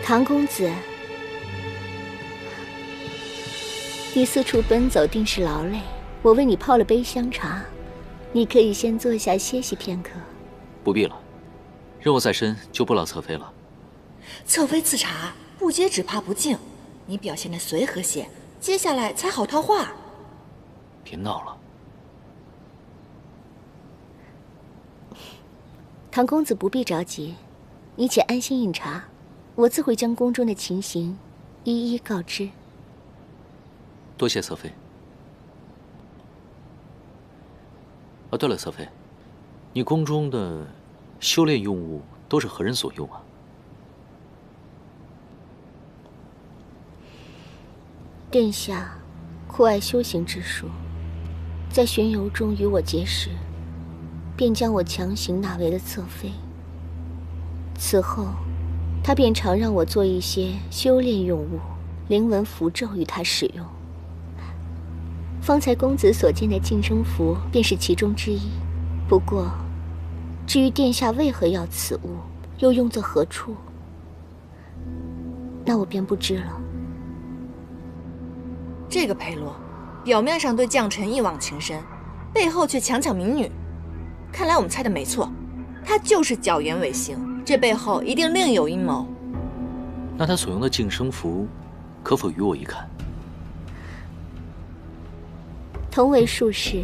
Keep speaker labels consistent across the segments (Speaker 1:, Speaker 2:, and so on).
Speaker 1: 唐公子，你四处奔走定是劳累，我为你泡了杯香茶，你可以先坐下歇息片刻。
Speaker 2: 不必了，任务在身，就不劳侧妃了。
Speaker 3: 侧妃赐茶，不接只怕不敬。你表现得随和些，接下来才好套话。
Speaker 2: 别闹了。
Speaker 1: 唐公子不必着急，你且安心饮茶，我自会将宫中的情形一一告知。
Speaker 2: 多谢侧妃。啊，对了，侧妃，你宫中的修炼用物都是何人所用啊？
Speaker 1: 殿下酷爱修行之术，在巡游中与我结识，便将我强行纳为了侧妃。此后，他便常让我做一些修炼用物、灵文符咒与他使用。方才公子所见的净身符便是其中之一。不过，至于殿下为何要此物，又用作何处，那我便不知了。
Speaker 3: 这个裴洛，表面上对将臣一往情深，背后却强抢民女。看来我们猜的没错，他就是狡言违行，这背后一定另有阴谋。
Speaker 2: 那他所用的净身符，可否与我一看？
Speaker 1: 同为术士，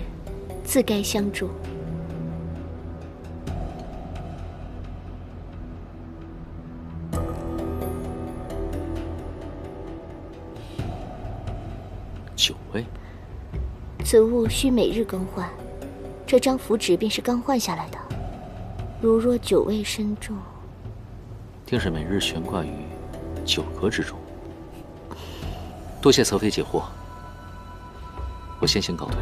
Speaker 1: 自该相助。
Speaker 2: 9位，
Speaker 1: 此物需每日更换，这张符纸便是刚换下来的。如若9位身中，
Speaker 2: 定是每日悬挂于9阁之中。多谢侧妃解惑，我先行告退。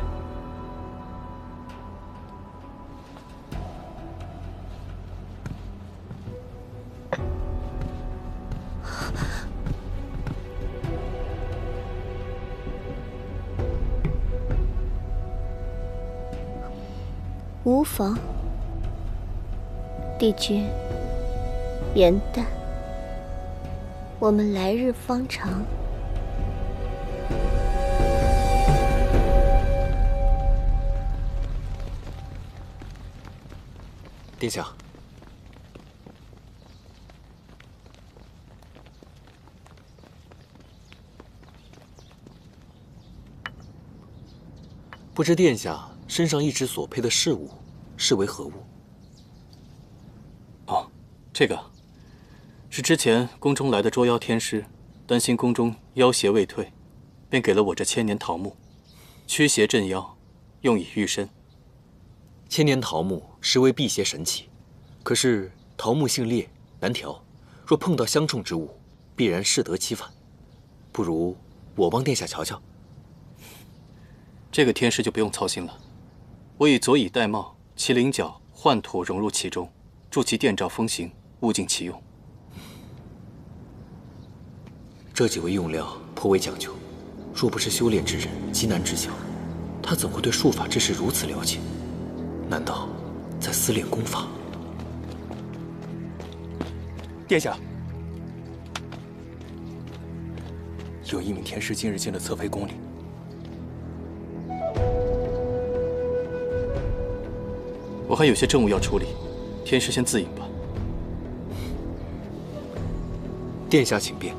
Speaker 1: 无妨，帝君，元旦，我们来日方长。
Speaker 4: 殿下，不知殿下身上一直所佩的饰物是为何物？
Speaker 5: 哦，这个是之前宫中来的捉妖天师，担心宫中妖邪未退，便给了我这千年桃木，驱邪镇妖，用以御身。
Speaker 4: 千年桃木实为辟邪神器，可是桃木性烈难调，若碰到相冲之物，必然适得其反。不如我帮殿下瞧瞧。
Speaker 5: 这个天师就不用操心了，我以佐以玳瑁、麒麟角幻土融入其中，助其电照风行，物尽其用。
Speaker 4: 这几味用料颇为讲究，若不是修炼之人，极难知晓。他怎会对术法之事如此了解？难道在私练功法？
Speaker 6: 殿下，有一名天师今日进了侧妃宫里。
Speaker 5: 我还有些政务要处理，天师先自饮吧。
Speaker 4: 殿下请便。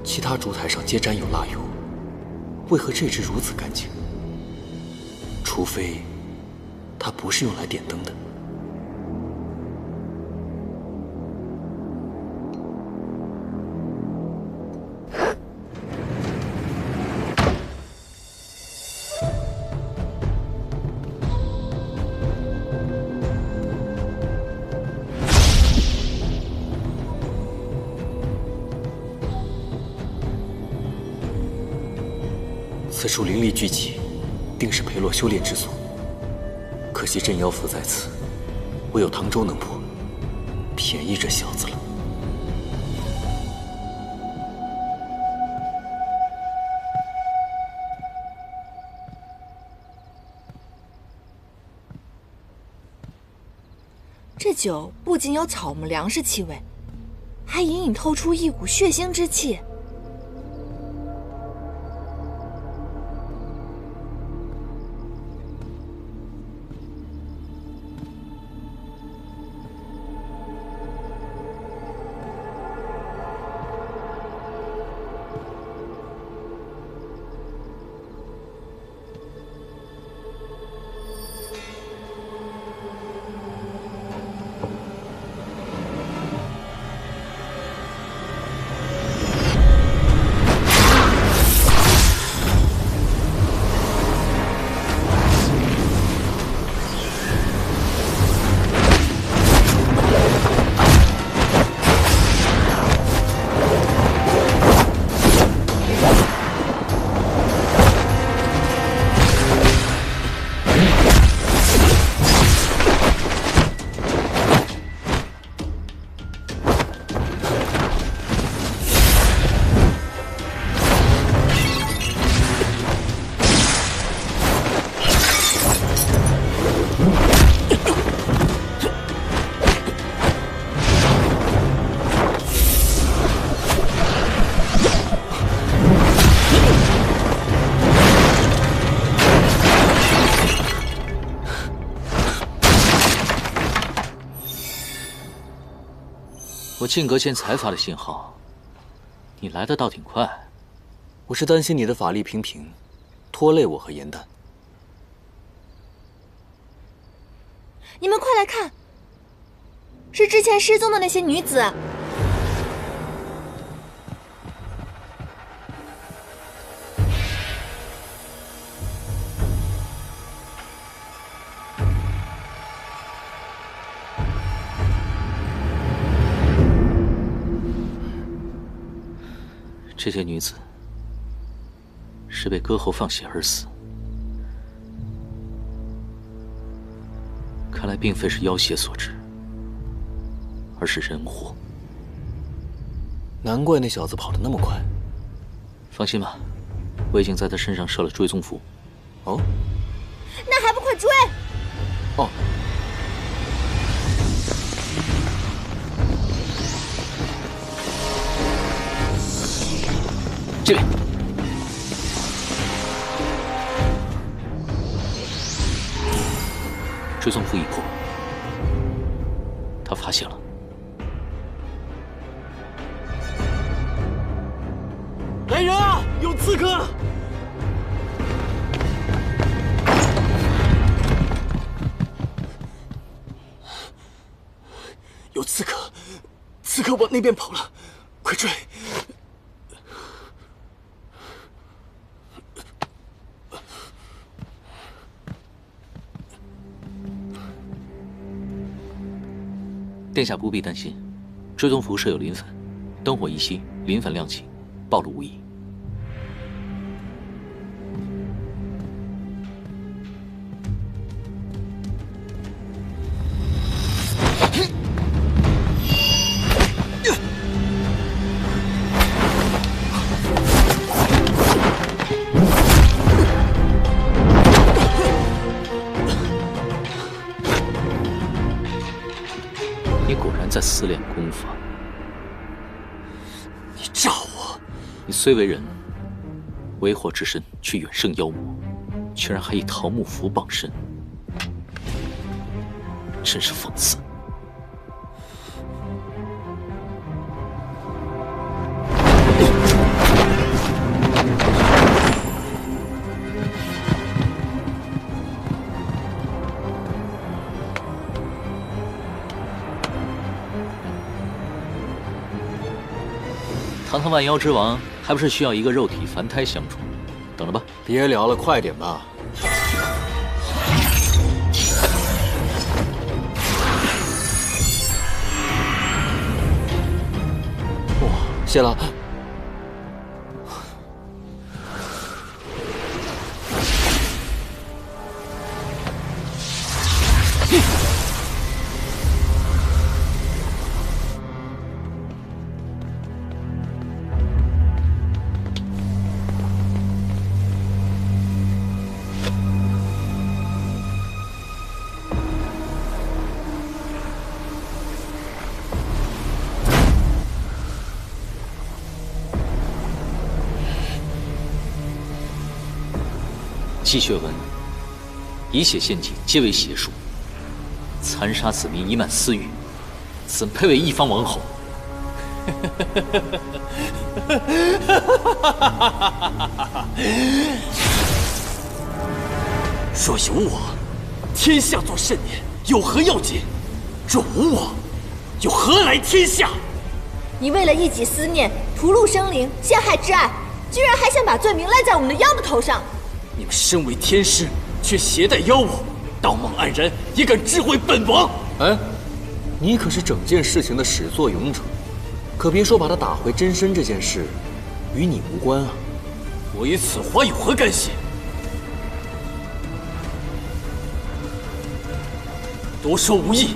Speaker 4: 其他烛台上皆沾有蜡油，为何这只如此干净？除非它不是用来点灯的。此处灵力聚集，定是裴洛修炼之所。可惜镇妖符在此，唯有唐周能破，便宜这小子了。
Speaker 3: 这酒不仅有草木粮食气味，还隐隐透出一股血腥之气。
Speaker 2: 我进阁前才发的信号，你来的倒挺快。
Speaker 4: 我是担心你的法力平平，拖累我和颜淡。
Speaker 3: 你们快来看，是之前失踪的那些女子。
Speaker 2: 这些女子是被割喉放血而死，看来并非是妖邪所致，而是人祸。
Speaker 4: 难怪那小子跑得那么快。
Speaker 2: 放心吧，我已经在他身上设了追踪符。
Speaker 4: 哦，
Speaker 3: 那还不快追！
Speaker 4: 哦。
Speaker 2: 这边，追踪符已破，他发现了。
Speaker 6: 来人啊！有刺客！有刺客，刺客往那边跑了，快追！
Speaker 2: 殿下不必担心，追踪符设有磷粉，灯火一熄，磷粉亮起，暴露无遗。你果然在私练功法。
Speaker 6: 你诈我！
Speaker 2: 你虽为人，为祸之身却远胜妖魔，居然还以桃木符傍身，真是讽刺。堂堂万妖之王，还不是需要一个肉体凡胎相助？等着吧。
Speaker 4: 别聊了，快点吧。哇，谢了。
Speaker 2: 积血文，以血献祭，皆为邪术。残杀子民，以满私欲，怎配为一方王侯？
Speaker 7: 若有我，天下作甚念，有何要紧？若无我，又何来天下？
Speaker 3: 你为了一己私念，屠戮生灵，陷害挚爱，居然还想把罪名赖在我们的妖的头上！
Speaker 7: 你们身为天师，却携带妖物，道貌岸然，也敢智慧本王？
Speaker 4: 哎，你可是整件事情的始作俑者，可别说把他打回真身这件事，与你无关啊！
Speaker 7: 我与此花有何干系？多说无益。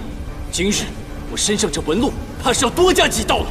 Speaker 7: 今日我身上这纹路，怕是要多加几道了。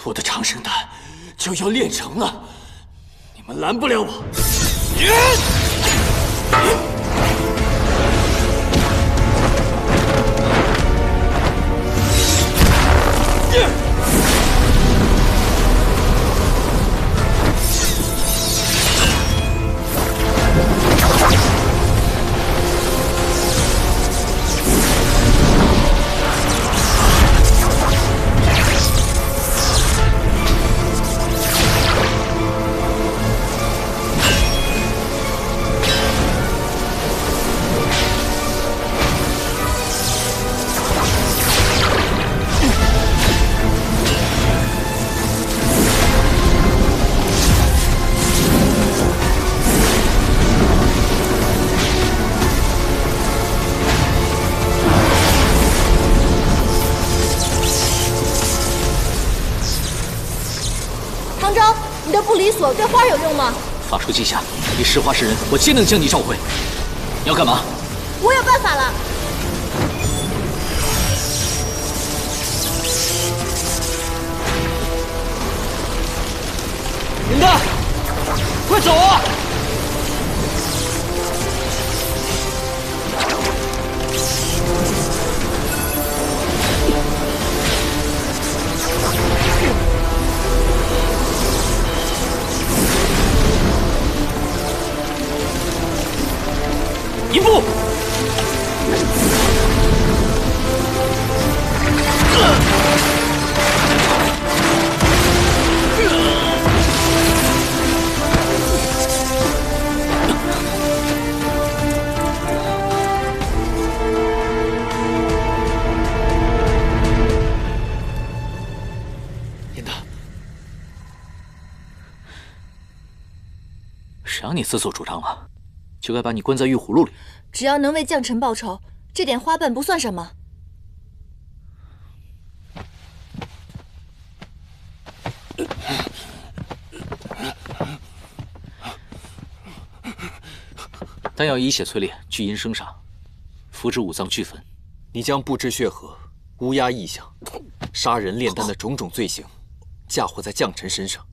Speaker 7: 我的长生丹就要炼成了，你们拦不了我。
Speaker 3: 唐昭，你的不离锁对花有用吗？
Speaker 2: 法术记下，你是花是人，我皆能将你召回。你要干嘛？
Speaker 3: 我有办法了。
Speaker 7: 林丹，快走啊！一步。
Speaker 4: 严大，
Speaker 2: 谁让你自作主张了？就该把你关在玉葫芦里。
Speaker 3: 只要能为将臣报仇，这点花瓣不算什么。
Speaker 2: 丹药以血淬炼，聚阴生杀，服之五脏俱焚。
Speaker 4: 你将不知血河、乌鸦异象、杀人炼丹的种种罪行嫁祸在将臣身上，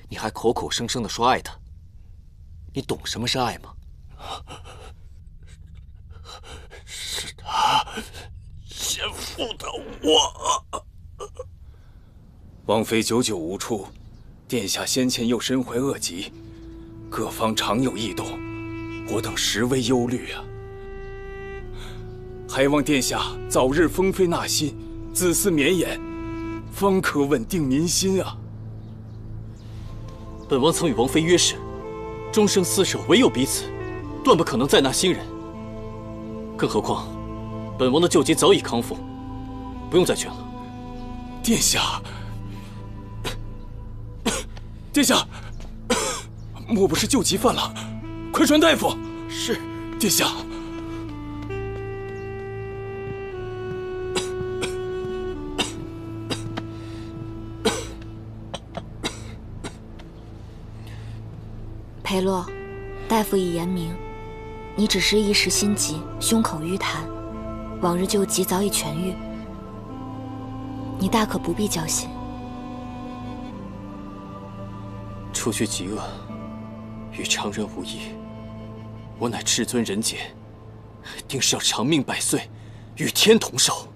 Speaker 4: 你还口口声声的说爱他，你懂什么是爱吗？
Speaker 7: 是他先负的我。
Speaker 6: 王妃久久无出，殿下先前又身怀恶疾，各方常有异动，我等实为忧虑啊。还望殿下早日封妃纳新，子嗣绵延，方可稳定民心啊。
Speaker 5: 本王曾与王妃约誓，终生厮守，唯有彼此，断不可能再纳新人。更何况，本王的旧疾早已康复，不用再劝了。
Speaker 6: 殿下，殿下，莫不是旧疾犯了？快传大夫！
Speaker 4: 是，
Speaker 6: 殿下。
Speaker 3: 裴洛，大夫已言明，你只是一时心急，胸口淤痰，往日旧疾早已痊愈，你大可不必焦心。
Speaker 5: 除去疾恶，与常人无异。我乃至尊人杰，定是要长命百岁，与天同寿。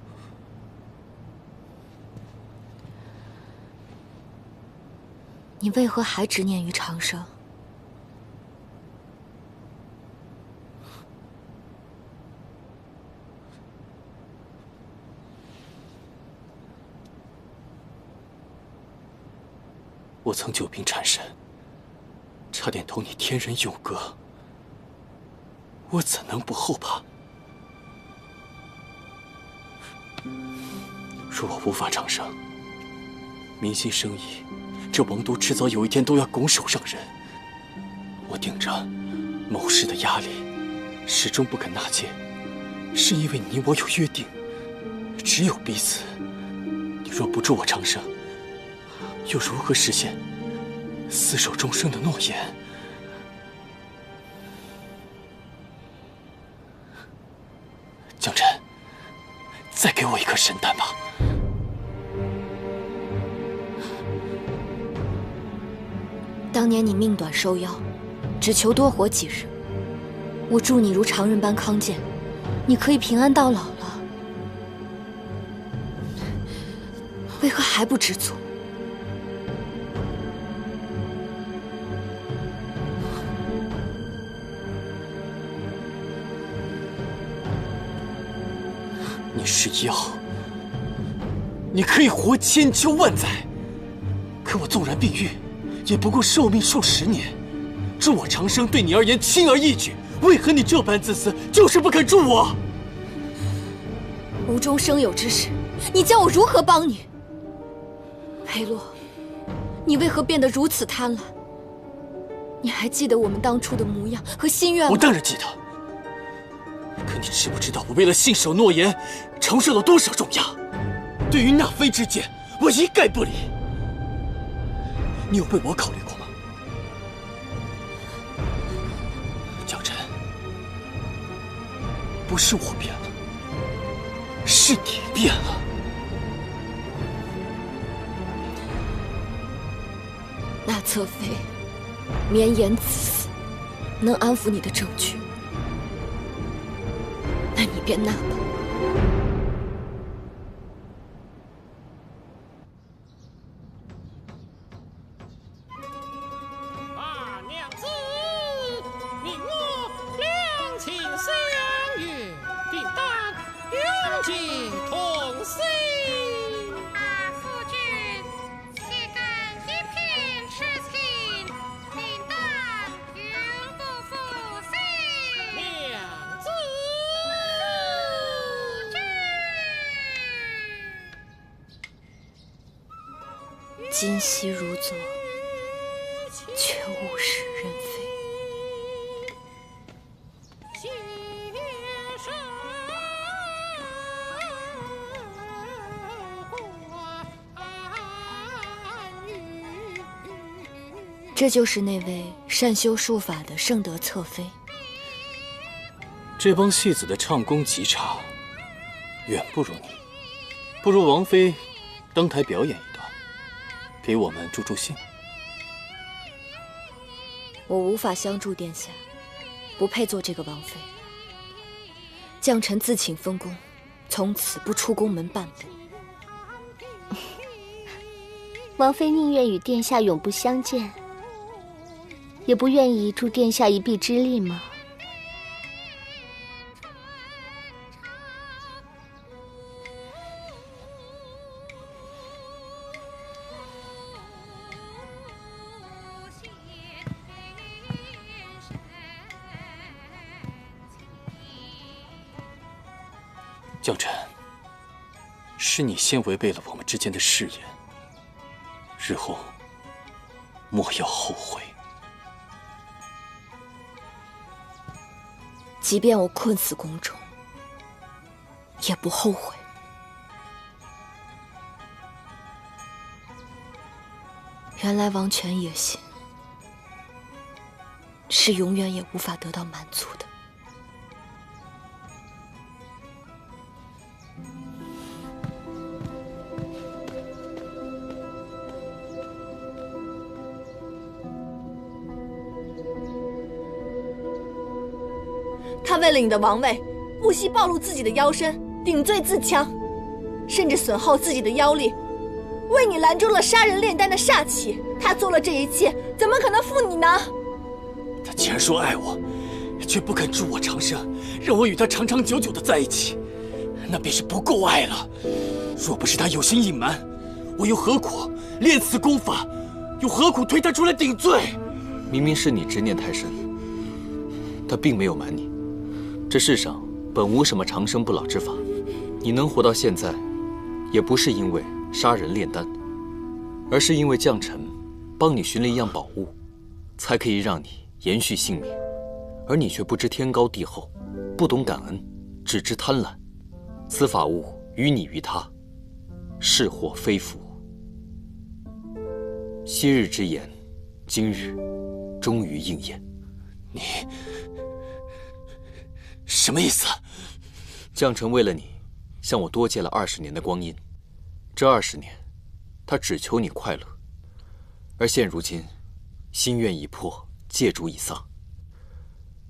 Speaker 3: 你为何还执念于长生？
Speaker 5: 我曾久病缠身，差点同你天人永隔，我怎能不后怕？若我无法长生，民心生疑，这王都迟早有一天都要拱手让人。我顶着谋士的压力，始终不肯纳谏，是因为你我有约定，只有彼此。你若不助我长生，又如何实现厮守终生的诺言？江辰，再给我一颗神丹吧。
Speaker 3: 当年你命短收妖，只求多活几日。我祝你如常人般康健，你可以平安到老了。为何还不知足？
Speaker 5: 你是妖，你可以活千秋万载，可我纵然病愈，也不过寿命数10年。助我长生对你而言轻而易举，为何你这般自私，就是不肯助我？
Speaker 3: 无中生有之事，你叫我如何帮你？裴洛，你为何变得如此贪婪？你还记得我们当初的模样和心愿吗？
Speaker 5: 我当然记得。可你知不知道，我为了信守诺言，承受了多少重压？对于纳妃之剑，我一概不理。你有为我考虑过吗？江辰，不是我变了，是你变了。
Speaker 3: 那侧妃绵延子嗣，能安抚你的证据，那你便纳吧。
Speaker 8: 二娘子，你我两情相悦，定当永结同心。
Speaker 9: 夫君，岂敢一片痴情，定当永不负心。
Speaker 8: 娘子，
Speaker 3: 今夕如昨，却物是人非。这就是那位善修术法的圣德侧妃。
Speaker 5: 这帮戏子的唱功极差，远不如你。不如王妃登台表演一段，给我们助助兴。
Speaker 3: 我无法相助殿下，不配做这个王妃。将臣自请封宫，从此不出宫门半步。
Speaker 1: 王妃宁愿与殿下永不相见，也不愿意助殿下一臂之力吗？
Speaker 5: 将臣，是你先违背了我们之间的誓言，日后莫要后悔。
Speaker 3: 即便我困死宫中，也不后悔。原来王权野心是永远也无法得到满足的。
Speaker 10: 他为了你的王位，不惜暴露自己的腰身，顶罪自戕，甚至损耗自己的腰力，为你拦住了杀人炼丹的煞气。他做了这一切，怎么可能负你呢？
Speaker 5: 他既然说爱我，却不肯助我长生，让我与他长长久久的在一起，那便是不够爱了。若不是他有心隐瞒，我又何苦练此功法？又何苦推他出来顶罪？
Speaker 4: 明明是你执念太深，他并没有瞒你。这世上本无什么长生不老之法，你能活到现在，也不是因为杀人炼丹，而是因为将臣帮你寻了一样宝物，才可以让你延续性命。而你却不知天高地厚，不懂感恩，只知贪婪。此法物于你于他，是祸非福。昔日之言，今日终于应验。
Speaker 5: 你什么意思？
Speaker 4: 将臣为了你，向我多借了20年的光阴。这20年，他只求你快乐，而现如今，心愿已破，戒主已丧，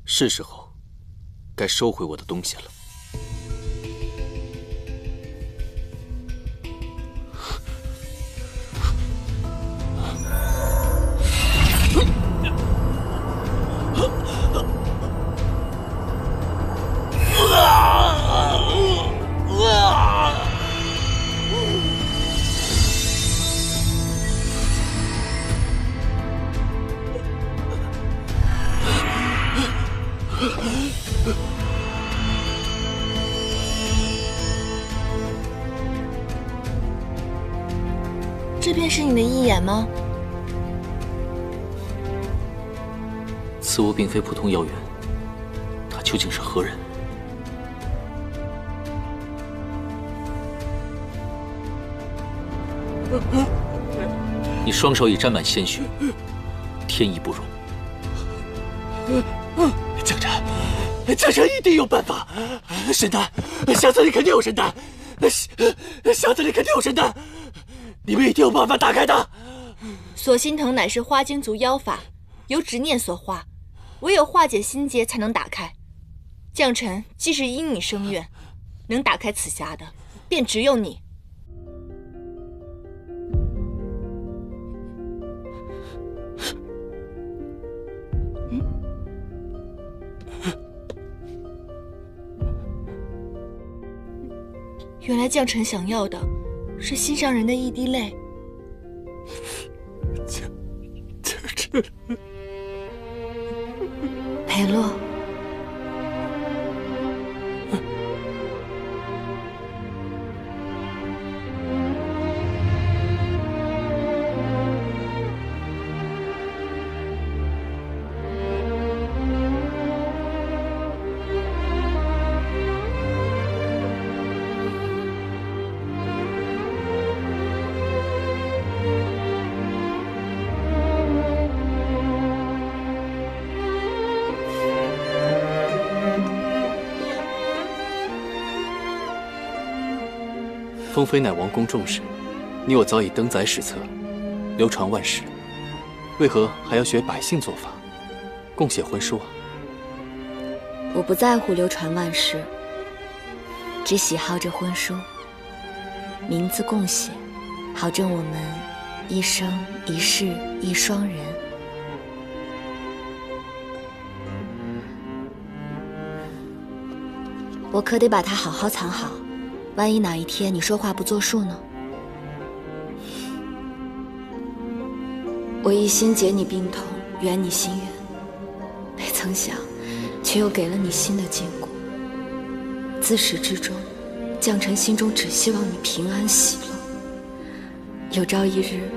Speaker 4: 是时候该收回我的东西了。
Speaker 10: 这便是你的义眼吗？
Speaker 2: 此物并非普通妖猿，他究竟是何人？你双手已沾满鲜血，天意不容。
Speaker 5: 将臣一定有办法。神丹，箱子里肯定有神丹，箱子里肯定有神丹，你们一定有办法打开它。
Speaker 10: 锁心藤乃是花精族妖法，由执念所化，唯有化解心结才能打开。将臣既是因你生愿，能打开此匣的，便只有你。原来将臣想要的是心上人的一滴泪。
Speaker 5: 将臣，
Speaker 3: 裴洛，
Speaker 5: 封妃乃王公重视，你我早已登载史册，流传万世，为何还要学百姓做法？共写婚书啊？
Speaker 3: 我不在乎流传万世，只喜好这婚书，名字共写，好证我们一生一世一双人。我可得把它好好藏好，万一哪一天你说话不作数呢？我一心解你病痛，圆你心愿，没曾想，却又给了你新的禁锢。自始至终，将臣心中只希望你平安喜乐。有朝一日，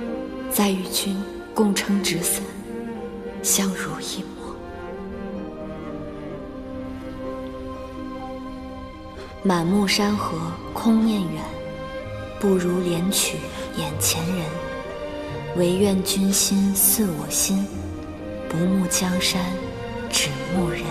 Speaker 3: 再与君共撑纸伞，相濡以沫。满目山河空念远，不如怜取眼前人。唯愿君心似我心，不慕江山只慕人。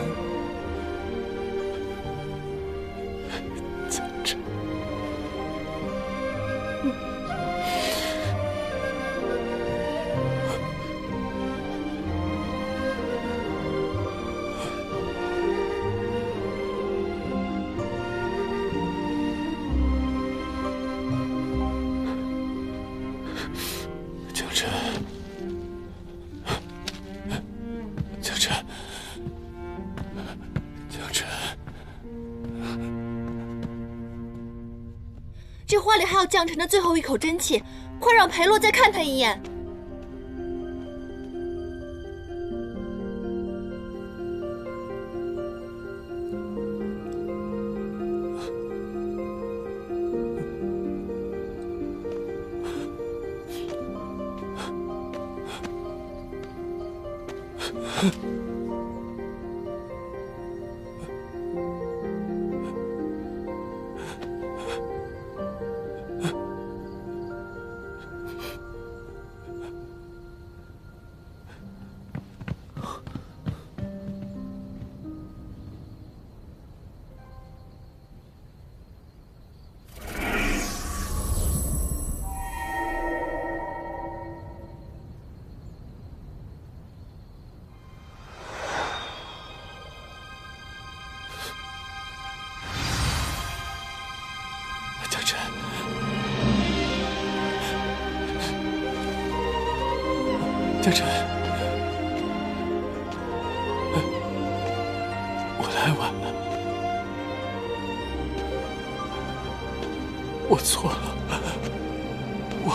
Speaker 5: 江辰，
Speaker 10: 这花里还有将臣的最后一口真气，快让裴洛再看他一眼。
Speaker 5: 江辰，江辰，我来晚了，我错了，我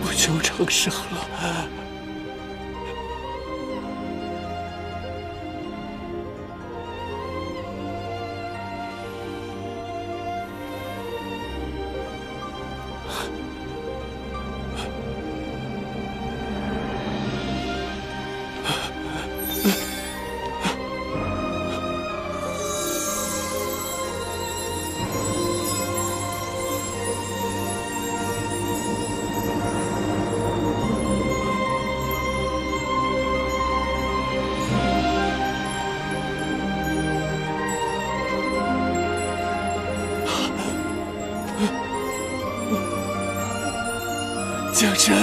Speaker 5: 不求长生了。江辰，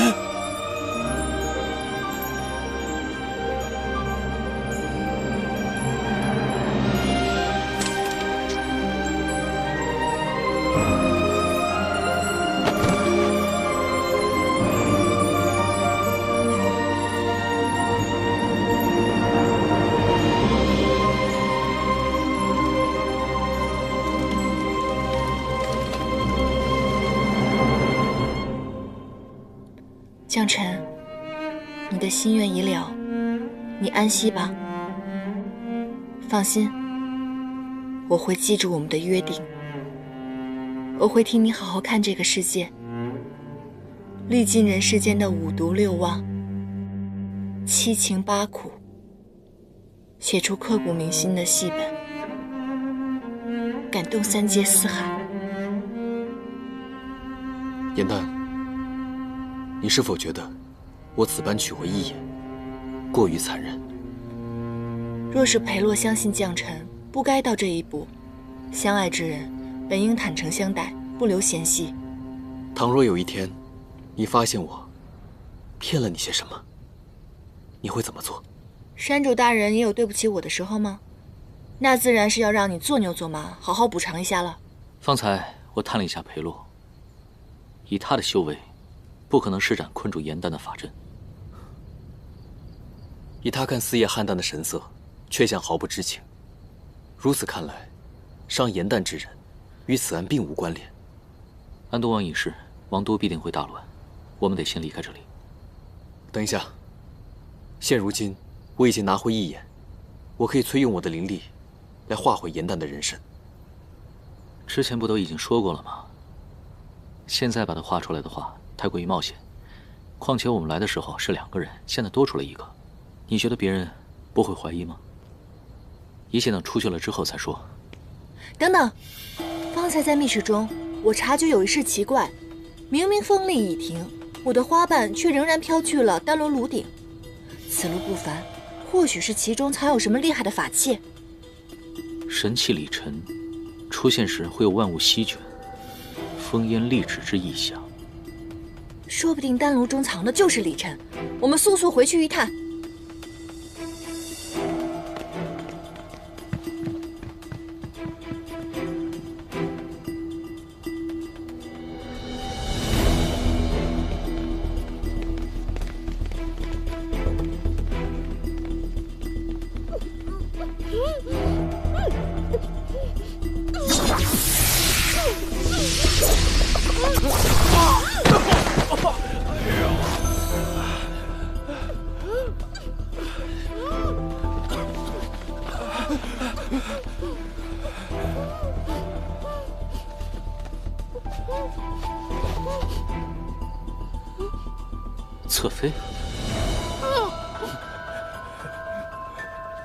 Speaker 10: 江辰，你的心愿已了，你安息吧。放心，我会记住我们的约定，我会替你好好看这个世界，历尽人世间的五毒六妄、七情八苦，写出刻骨铭心的戏本，感动三界四海。
Speaker 4: 颜淡，你是否觉得我此般取回一眼，过于残忍？
Speaker 10: 若是裴洛相信将臣，不该到这一步。相爱之人本应坦诚相待，不留嫌隙。
Speaker 4: 倘若有一天，你发现我骗了你些什么，你会怎么做？
Speaker 10: 山主大人也有对不起我的时候吗？那自然是要让你做牛做马，好好补偿一下了。
Speaker 2: 方才我探了一下裴洛，以他的修为，不可能施展困住严丹的法阵。
Speaker 4: 以他看四叶邯郸的神色，却像毫不知情。如此看来，伤严丹之人，与此案并无关联。
Speaker 2: 安东王一事，王都必定会大乱，我们得先离开这里。
Speaker 4: 等一下，现如今我已经拿回一眼，我可以催用我的灵力，来化回严丹的人身。
Speaker 2: 之前不都已经说过了吗？现在把它画出来的话，太过于冒险。况且我们来的时候是2个人，现在多出了1个，你觉得别人不会怀疑吗？一切等出去了之后再说。
Speaker 10: 等等，方才在密室中，我察觉有一事奇怪，明明风力已停，我的花瓣却仍然飘去了丹罗炉顶。此路不凡，或许是其中藏有什么厉害的法器。
Speaker 2: 神器里尘出现时会有万物席卷，烽烟立止之异象。
Speaker 10: 说不定丹炉中藏的就是里尘，我们速速回去一探。
Speaker 2: 侧妃，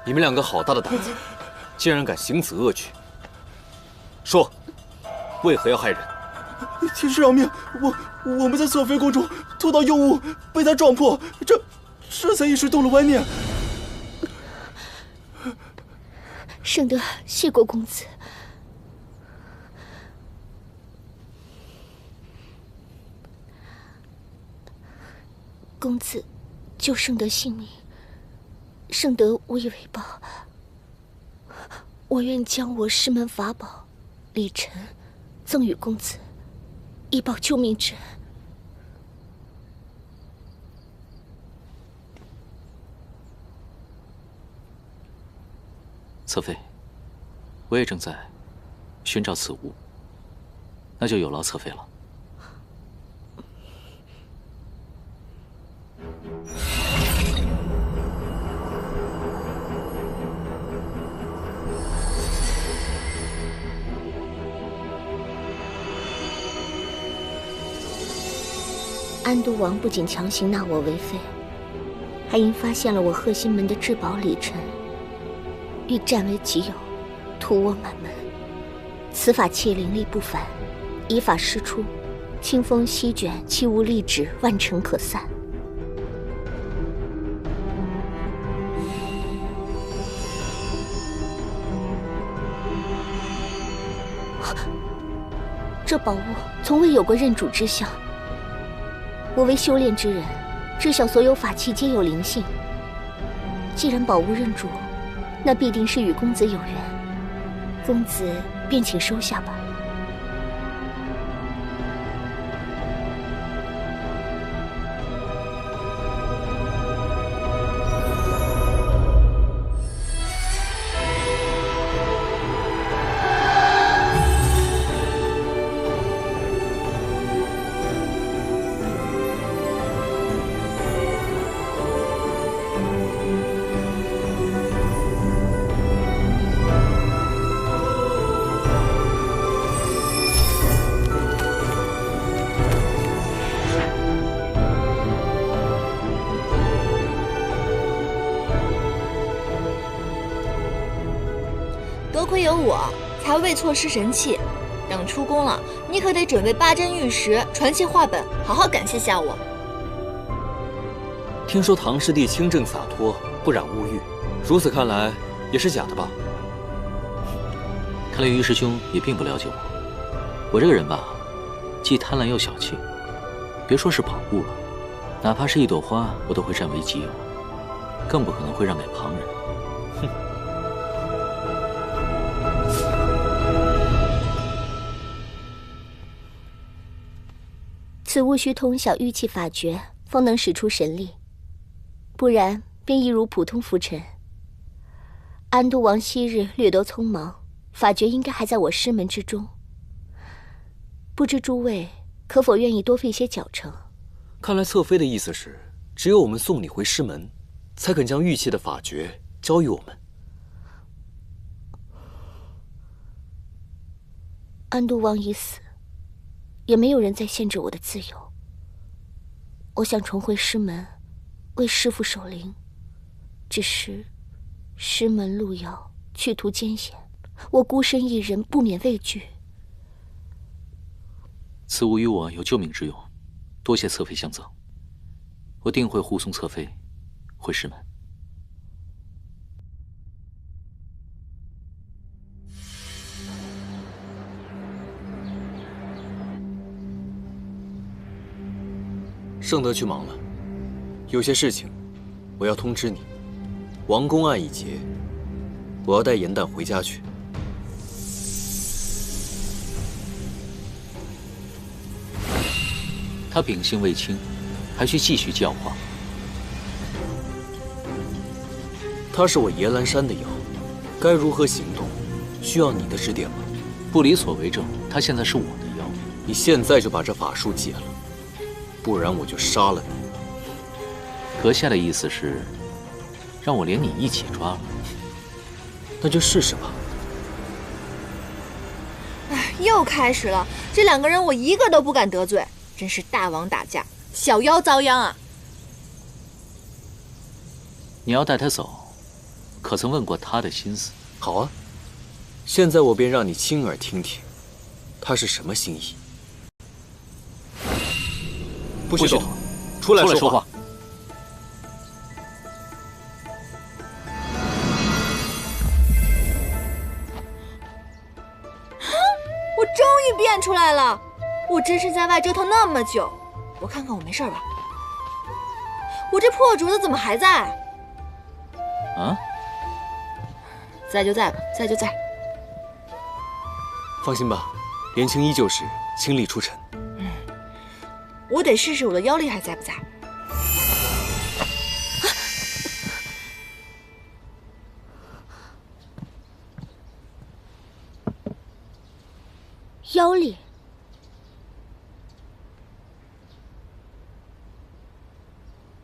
Speaker 4: 你们2个好大的胆子，竟然敢行此恶举！说，为何要害人？
Speaker 5: 天师饶命！我们在侧妃宫中偷到幼物，被他撞破，这才一时动了歪念。
Speaker 1: 圣德谢过公子。公子救圣德性命，圣德无以为报。我愿将我师门法宝礼尘赠与公子，以报救命之恩。
Speaker 2: 侧妃，我也正在寻找此物，那就有劳侧妃了。
Speaker 1: 安都王不仅强行纳我为妃，还因发现了我贺心门的至宝礼尘，欲占为己有，屠我满门。此法器灵力不凡，依法施出，清风席卷，气无力止，万尘可散。这宝物从未有过认主之象。我为修炼之人，知晓所有法器皆有灵性。既然宝物认主，那必定是与公子有缘，公子便请收下吧。
Speaker 10: 多亏有我，才未错失神器。等出宫了，你可得准备8针玉石、传奇画本，好好感谢下我。
Speaker 4: 听说唐师弟清正洒脱，不染物欲，如此看来也是假的吧？
Speaker 2: 看来于师兄也并不了解我。我这个人吧，既贪婪又小气，别说是宝物了，哪怕是一朵花，我都会占为己有。更不可能会让给旁人。哼！
Speaker 1: 此物需通晓玉器法诀，方能使出神力，不然便一如普通浮尘。安都王昔日略得匆忙，法诀应该还在我师门之中。不知诸位可否愿意多费些脚程？
Speaker 4: 看来侧妃的意思是，只有我们送你回师门，才肯将玉器的法诀交予我们。
Speaker 1: 安都王已死，也没有人再限制我的自由。我想重回师门，为师父守灵，只是师门路遥，去途艰险，我孤身一人，不免畏惧。
Speaker 2: 此物与我有救命之用，多谢侧妃相赠，我定会护送侧妃回师门。
Speaker 4: 盛德去忙了，有些事情我要通知你。王公案已结，我要带严旦回家去。
Speaker 2: 他秉性未清，还需继续教化。
Speaker 4: 他是我野兰山的妖，该如何行动，需要你的指点吗？
Speaker 2: 不离所为正，他现在是我的妖。
Speaker 4: 你现在就把这法术解了，不然我就杀了你。
Speaker 2: 阁下的意思是，让我连你一起抓了？
Speaker 4: 那就试试吧。
Speaker 10: 哎，又开始了，这两个人我一个都不敢得罪。真是大王打架，小妖遭殃啊！
Speaker 2: 你要带他走，可曾问过他的心思？
Speaker 4: 好啊，现在我便让你亲耳听听，他是什么心意。不许动，出来说话。
Speaker 10: 我终于变出来了！我真是在外折腾那么久，我看看我没事吧？我这破竹子怎么还在？
Speaker 2: 啊？
Speaker 10: 在就在吧，在就在。
Speaker 4: 放心吧，莲青依旧是倾力出尘。
Speaker 10: 我得试试我的妖力还在不在。
Speaker 1: 妖力？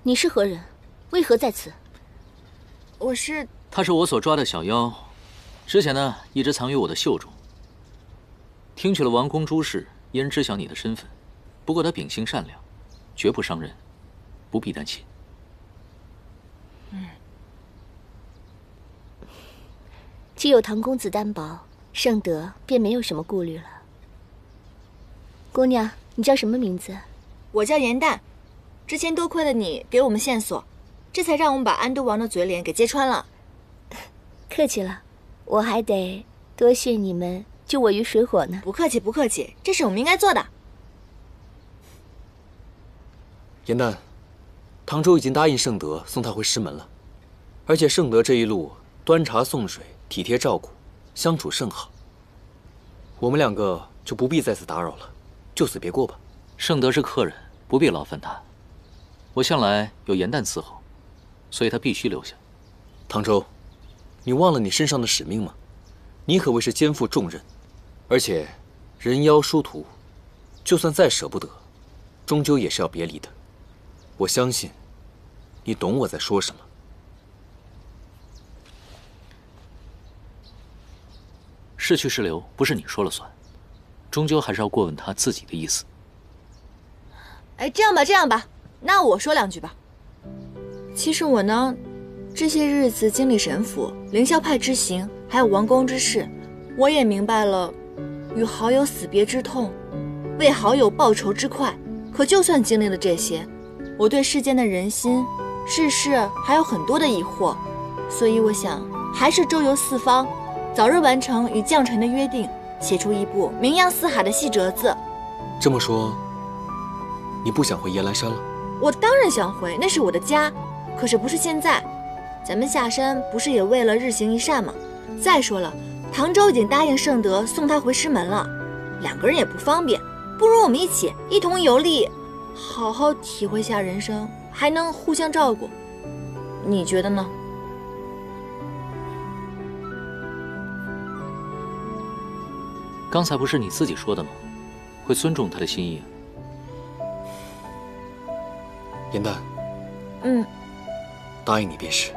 Speaker 1: 你是何人？为何在此？
Speaker 10: 我是……
Speaker 2: 他是我所抓的小妖，之前呢一直藏于我的袖中。听取了王公诸事，一人知晓你的身份。不过他秉性善良，绝不伤人，不必担心。
Speaker 1: 既有唐公子担保，盛德便没有什么顾虑了。姑娘，你叫什么名字？
Speaker 10: 我叫严旦。之前多亏了你给我们线索，这才让我们把安都王的嘴脸给揭穿了。
Speaker 1: 客气了，我还得多谢你们救我于水火呢。
Speaker 10: 不客气，不客气，这是我们应该做的。
Speaker 4: 严旦，唐州已经答应盛德送他回师门了，而且盛德这一路端茶送水，体贴照顾，相处甚好。我们两个就不必再次打扰了，就此别过吧。
Speaker 2: 盛德是客人，不必劳烦他。我向来有严旦伺候，所以他必须留下。
Speaker 4: 唐州，你忘了你身上的使命吗？你可谓是肩负重任，而且人妖殊途，就算再舍不得，终究也是要别离的。我相信，你懂我在说什么。
Speaker 2: 是去是留，不是你说了算，终究还是要过问他自己的意思。
Speaker 10: 哎，这样吧，那我说两句吧。其实我呢，这些日子经历神府、凌霄派之行，还有王宫之事，我也明白了，与好友死别之痛，为好友报仇之快。可就算经历了这些，我对世间的人心、世事还有很多的疑惑，所以我想还是周游四方，早日完成与将臣的约定，写出一部名扬四海的细折子。
Speaker 4: 这么说，你不想回延兰山了？
Speaker 10: 我当然想回，那是我的家，可是不是现在。咱们下山不是也为了日行一善吗？再说了，唐周已经答应盛德送他回师门了，两个人也不方便，不如我们一同游历，好好体会下人生，还能互相照顾。你觉得呢？
Speaker 2: 刚才不是你自己说的吗？会尊重他的心意。
Speaker 4: 颜淡，
Speaker 10: 嗯，
Speaker 4: 答应你便是。